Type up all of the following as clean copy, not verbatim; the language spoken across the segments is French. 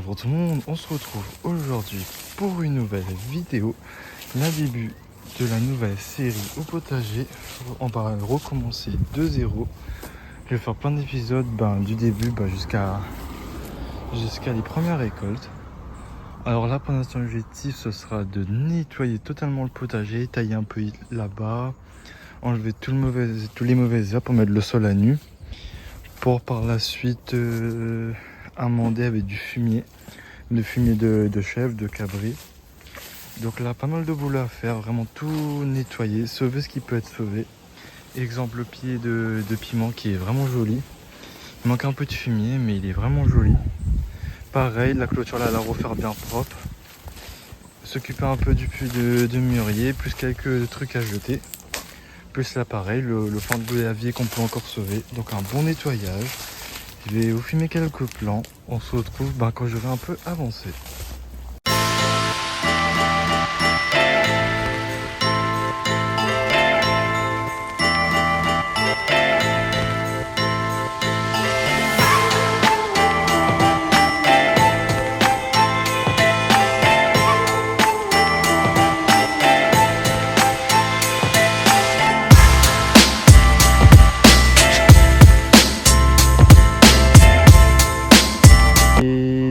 Bonjour tout le monde, on se retrouve aujourd'hui pour une nouvelle vidéo, la début de la nouvelle série au potager. On va recommencer de zéro. Je vais faire plein d'épisodes du début jusqu'à les premières récoltes. Alors là pour l'instant l'objectif ce sera de nettoyer totalement le potager, tailler un peu là-bas, enlever tous les mauvaises herbes pour mettre le sol à nu, pour par la suite amender avec du fumier. De fumier de chèvre, de cabri. Donc là, pas mal de boulot à faire, vraiment tout nettoyer, sauver ce qui peut être sauvé. Exemple, le pied de piment qui est vraiment joli. Il manque un peu de fumier, mais il est vraiment joli. Pareil, la clôture là, la refaire bien propre. S'occuper un peu du puits de mûrier, plus quelques trucs à jeter. Plus là, pareil, le plan de goyavier qu'on peut encore sauver. Donc un bon nettoyage. Je vais vous fumer quelques plants. On se retrouve quand j'aurai un peu avancé.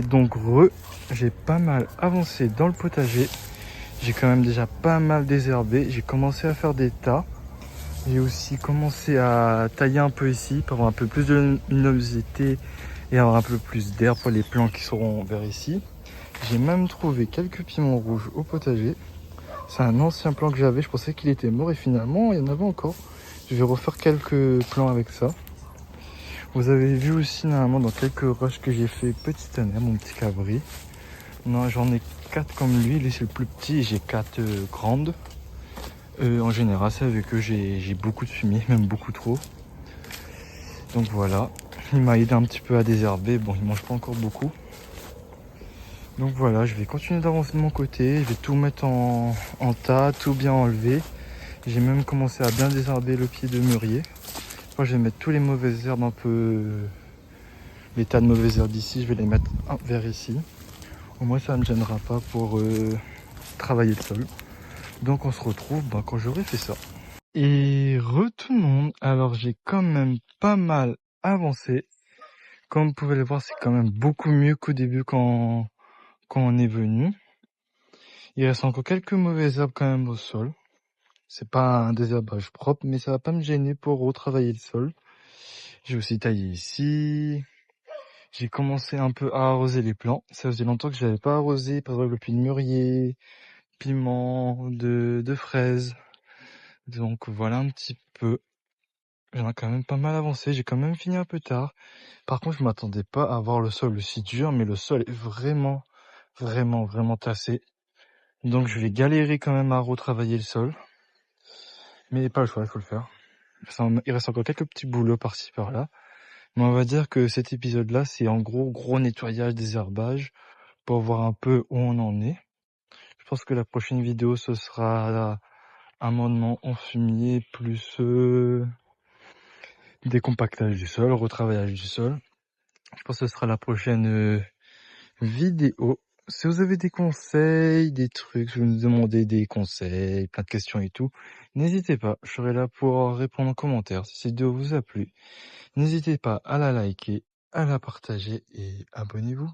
Donc j'ai pas mal avancé dans le potager. J'ai quand même déjà pas mal désherbé. J'ai commencé à faire des tas. J'ai aussi commencé à tailler un peu ici pour avoir un peu plus de luminosité et avoir un peu plus d'air pour les plants qui seront vers ici. J'ai même trouvé quelques piments rouges au potager. C'est un ancien plant que j'avais. Je pensais qu'il était mort et finalement il y en avait encore. Je vais refaire quelques plants avec ça. Vous avez vu aussi normalement dans quelques rushs que j'ai fait petit année, mon petit cabri. Non, j'en ai 4 comme lui c'est le plus petit et j'ai 4 grandes. En général, c'est avec eux j'ai beaucoup de fumier, même beaucoup trop. Donc voilà, il m'a aidé un petit peu à désherber. Bon, il mange pas encore beaucoup. Donc voilà, je vais continuer d'avancer de mon côté. Je vais tout mettre en tas, tout bien enlever. J'ai même commencé à bien désherber le pied de mûrier. Moi, je vais mettre tous les mauvaises herbes un peu... Les tas de mauvaises herbes ici, je vais les mettre vers ici. Au moins, ça ne me gênera pas pour travailler le sol. Donc on se retrouve quand j'aurai fait ça. Et tout le monde, alors j'ai quand même pas mal avancé. Comme vous pouvez le voir, c'est quand même beaucoup mieux qu'au début quand on est venu. Il reste encore quelques mauvaises herbes quand même au sol. C'est pas un désherbage propre, mais ça va pas me gêner pour retravailler le sol. J'ai aussi taillé ici. J'ai commencé un peu à arroser les plants. Ça faisait longtemps que je n'avais pas arrosé, par exemple le puits de mûrier, piment, de fraises. Donc voilà un petit peu. J'en ai quand même pas mal avancé. J'ai quand même fini un peu tard. Par contre, je m'attendais pas à avoir le sol aussi dur, mais le sol est vraiment, vraiment, vraiment tassé. Donc je vais galérer quand même à retravailler le sol. Mais pas le choix, il faut le faire. Il reste encore quelques petits boulots par-ci par-là. Mais on va dire que cet épisode-là, c'est en gros nettoyage, désherbage, pour voir un peu où on en est. Je pense que la prochaine vidéo, ce sera amendement en fumier plus décompactage du sol, retravaillage du sol. Je pense que ce sera la prochaine vidéo. Si vous avez des conseils, des trucs, si vous nous demandez des conseils, plein de questions et tout, n'hésitez pas, je serai là pour répondre en commentaire. Si cette vidéo vous a plu, n'hésitez pas à la liker, à la partager et abonnez-vous.